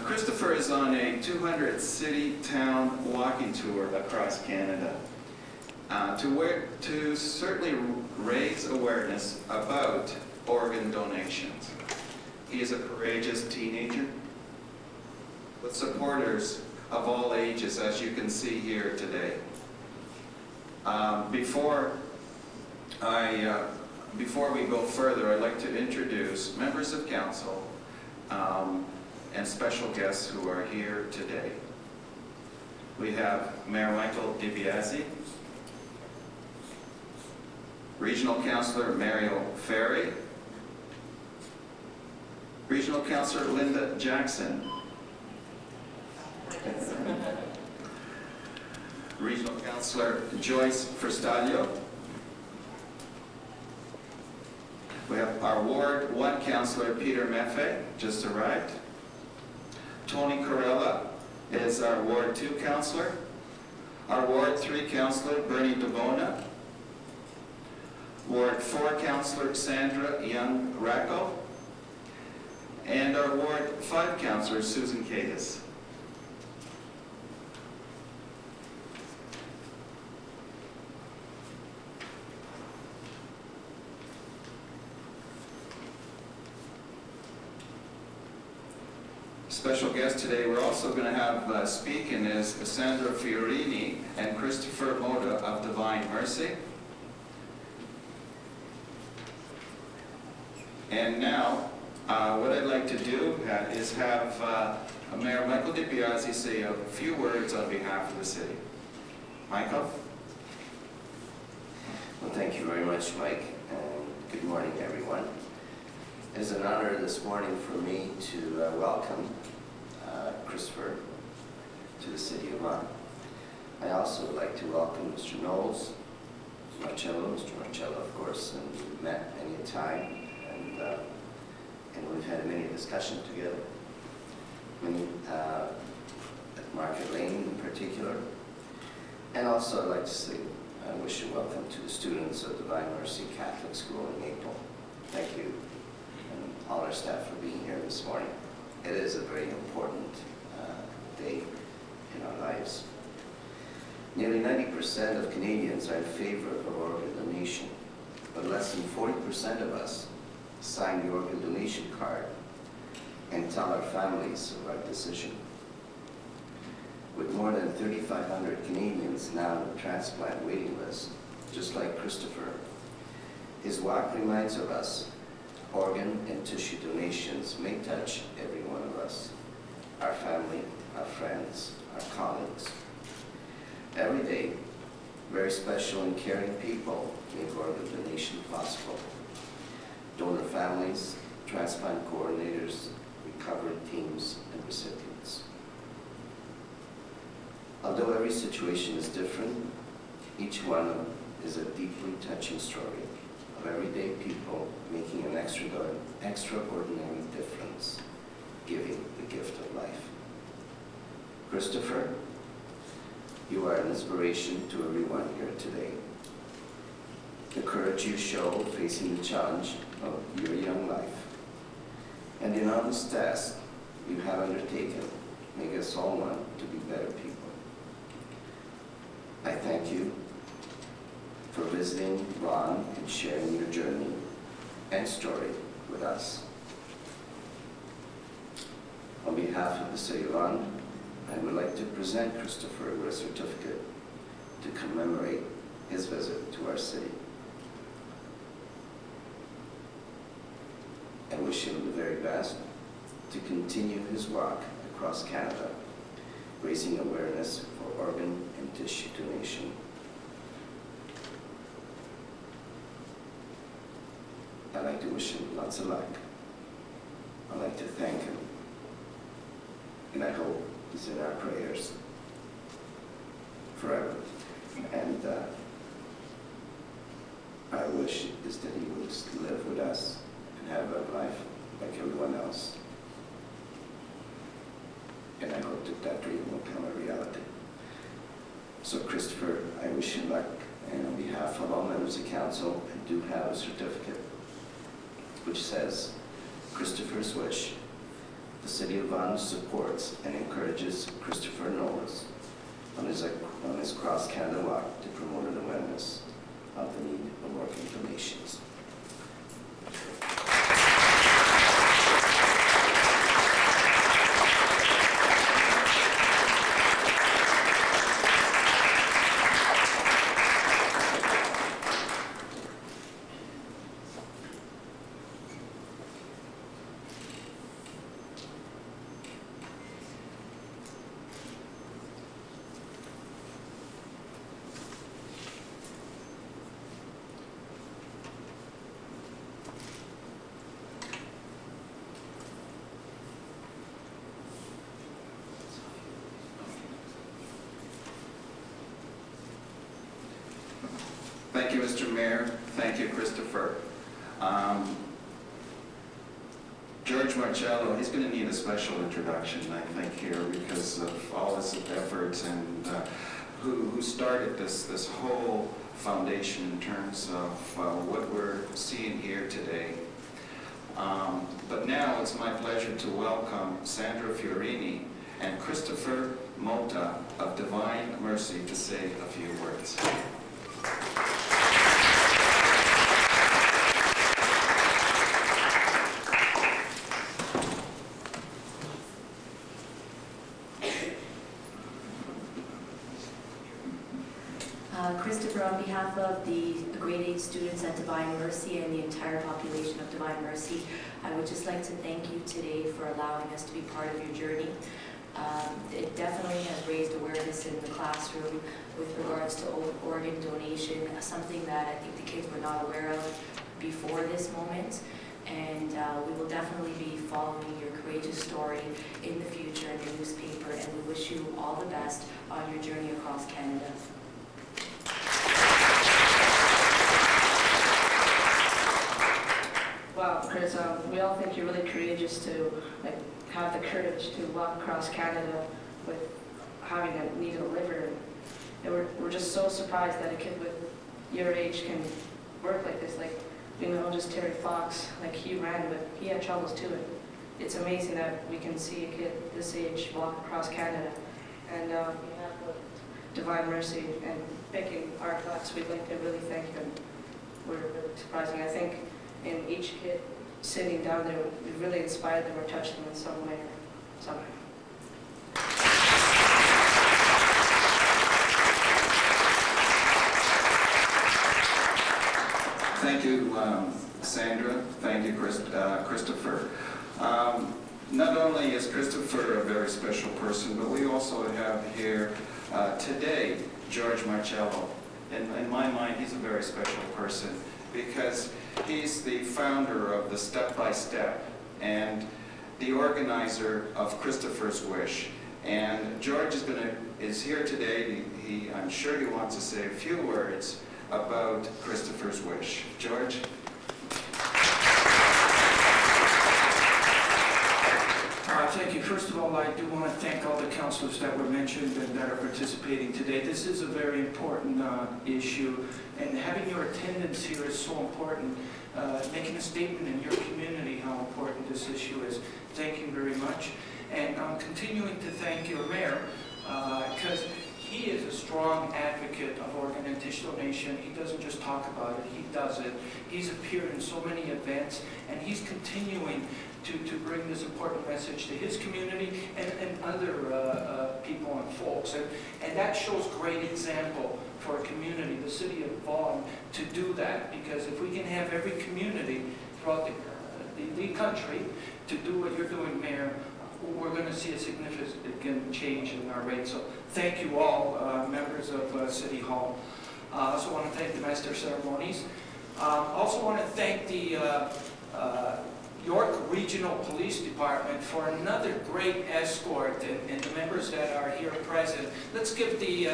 Kristopher is on a 200 city-town walking tour across Canada to certainly raise awareness about organ donations. He is a courageous teenager with supporters of all ages, as you can see here today. Before we go further, I'd like to introduce members of council and special guests who are here today. We have Mayor Michael DiBiase, Regional Councillor Mario Ferry, Regional Councillor Linda Jackson, Regional Councillor Joyce Fristaglio. We have our Ward 1 Councillor Peter Meffe, just arrived. Tony Corella is our Ward 2 Councillor. Our Ward 3 Councillor Bernie DeBona. Ward 4 Councillor Sandra Young-Racco. And our Ward 5 Councillor Susan Cadis. Special guest today we're also going to have speaking is Sandra Fiorini and Kristopher Moda of Divine Mercy. And now, what I'd like to do is have Mayor Michael DiBiase say a few words on behalf of the city. Michael? Well, thank you very much, Mike, and good morning, everyone. It is an honor this morning for me to welcome Kristopher to the city of Vaughan. I also would like to welcome Mr. Knowles, Marcello, Mr. Marcello, of course, and we've met many a time, and we've had many a discussion together, many at Market Lane in particular. And also I'd like to say, I wish you welcome to the students of Divine Mercy Catholic School in Maple. Thank you, and all our staff for being here this morning. It is a very important day in our lives. Nearly 90% of Canadians are in favor of organ donation, but less than 40% of us sign the organ donation card and tell our families of our decision. With more than 3,500 Canadians now on the transplant waiting list, just like Kristopher, his walk reminds of us organ and tissue donations may touch every one of us, our family, our friends, our colleagues. Every day, very special and caring people make organ donation possible. Donor families, transplant coordinators, recovery teams, and recipients. Although every situation is different, each one is a deeply touching story of everyday people making an extraordinary difference, giving the gift of life. Kristopher, you are an inspiration to everyone here today. The courage you show facing the challenge of your young life and the enormous task you have undertaken make us all want to be better people. I thank you for visiting Vaughan and sharing your journey and story with us. On behalf of the City of Vaughan, I would like to present Kristopher with a certificate to commemorate his visit to our city. I wish him the very best to continue his walk across Canada, raising awareness for organ and tissue donation. I'd like to wish him lots of luck. I'd like to thank him, and I hope he's in our prayers forever. And our wish is that he will live with us and have a life like everyone else. And I hope that that dream will become a reality. So Kristopher, I wish you luck, and on behalf of all members of council, I do have a certificate which says, Kristopher's wish. The City of Vaughan supports and encourages Kristopher Knowles on his cross-Canada walk to promote an awareness of the need of organ donations. Thank you, Mr. Mayor. Thank you, Kristopher. George Marcello, he's going to need a special introduction, I think, here because of all his efforts and who started this whole foundation in terms of what we're seeing here today. But now it's my pleasure to welcome Sandra Fiorini and Kristopher Mota of Divine Mercy to say a few words. Kristopher, on behalf of the grade 8 students at Divine Mercy and the entire population of Divine Mercy, I would just like to thank you today for allowing us to be part of your journey. It definitely has raised awareness in the classroom with regards to organ donation, something that I think the kids were not aware of before this moment. And we will definitely be following your courageous story in the future in the newspaper, and we wish you all the best on your journey across Canada. Wow, Chris, we all think you're really courageous to have the courage to walk across Canada with having a needed a liver. And we're just so surprised that a kid with your age can work like this. Like, you know, just Terry Fox, like he ran, but he had troubles too. It's amazing that we can see a kid this age walk across Canada. And we have Divine Mercy and picking our class, we'd like to really thank them. We're really surprising. I think in each kid sitting down there, we really inspired them or touched them in some way or somehow. Thank you, Sandra. Thank you, Kristopher. Not only is Kristopher a very special person, but we also have here today George Marcello. In my mind, he's a very special person because he's the founder of the Step by Step and the organizer of Kristopher's Wish. And George is here today. I'm sure he wants to say a few words about Kristopher's Wish. George? Thank you. First of all, I do want to thank all the councillors that were mentioned and that are participating today. This is a very important issue, and having your attendance here is so important. Making a statement in your community how important this issue is. Thank you very much. And I'm continuing to thank your mayor because he is a strong advocate of organ and tissue donation. He doesn't just talk about it, he does it. He's appeared in so many events, and he's continuing to bring this important message to his community and other people and folks. And that shows great example for a community, the city of Vaughan, to do that. Because if we can have every community throughout the country to do what you're doing, Mayor, we're going to see a significant change in our rates. So thank you all, members of City Hall. I also want to thank the Master of Ceremonies. Also want to thank the York Regional Police Department for another great escort and the members that are here present. Let's give the